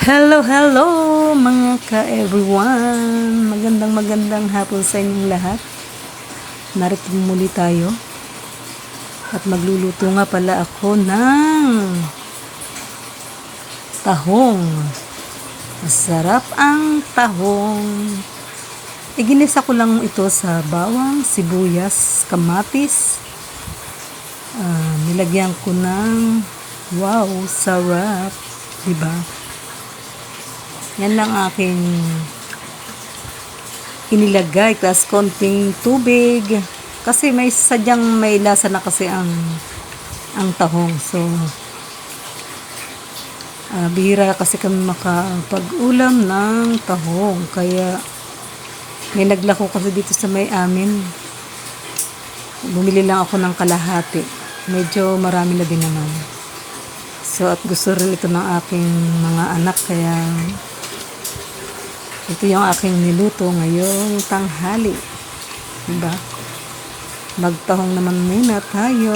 Hello, hello mga ka-everyone. Magandang hapon sa inyong lahat. Narito muli tayo. At magluluto nga pala ako ng tahong. Masarap ang tahong. Iginisa ko lang ito sa bawang, sibuyas, kamatis. Nilagyan ko ng wow, sarap. Diba? Yan lang aking inilagay, tas konting tubig kasi sadyang may lasa na kasi ang tahong. So bihira kasi kami makapag-ulam ng tahong, kaya may naglako kasi dito sa may amin. Bumili lang ako ng kalahati, medyo marami na din naman. So at gusto rin ito ng aking mga anak, kaya ito yung aking niluto ngayong tanghali. Diba? Magtahong naman muna tayo.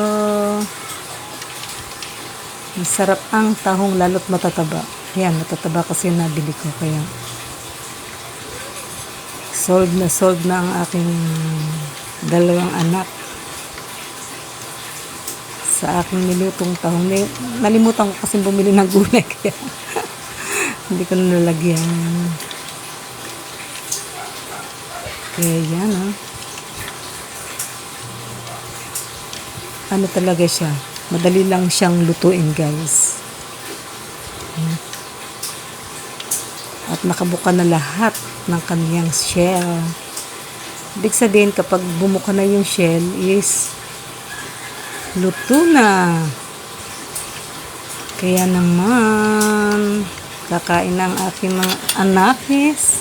Masarap ang tahong, lalo't matataba. Yan, matataba kasi nabili ko. Kaya solved na ang aking dalawang anak sa aking nilutong tahong. Nalimutan ko kasi bumili ng gulay, kaya hindi ko na nalagyan. Kaya yan, ano talaga siya, madali lang siyang lutuin, guys. At nakabuka na lahat ng kaniyang shell. Ibig sabihin, kapag bumuka na yung shell is luto na. Kaya naman kakain ng aking mga anakis.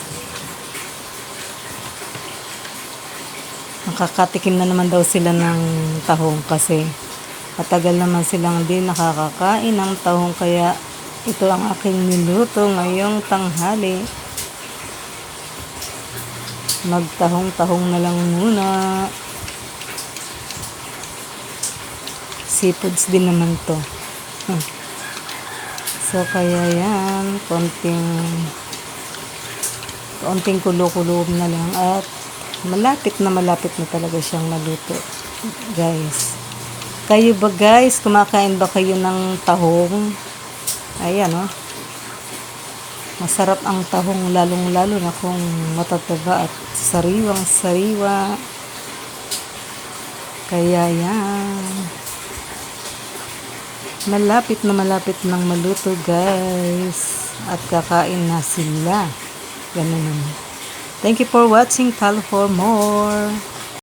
Nakakatikim na naman daw sila ng tahong kasi matagal naman silang din nakakakain ng tahong, kaya ito ang aking niluto ngayong tanghali. Magtahong-tahong na lang muna. Seafoods din naman to. So kaya yan, konting kulo-kulo na lang at malapit na talaga siyang maluto, guys. Kayo ba, guys, kumakain ba kayo ng tahong? Ayan, masarap ang tahong, lalong-lalo na kung matataba at sariwang-sariwa. Kaya yan, malapit nang maluto, guys, at kakain na sila. Ganun naman. Thank you for watching. Follow for more.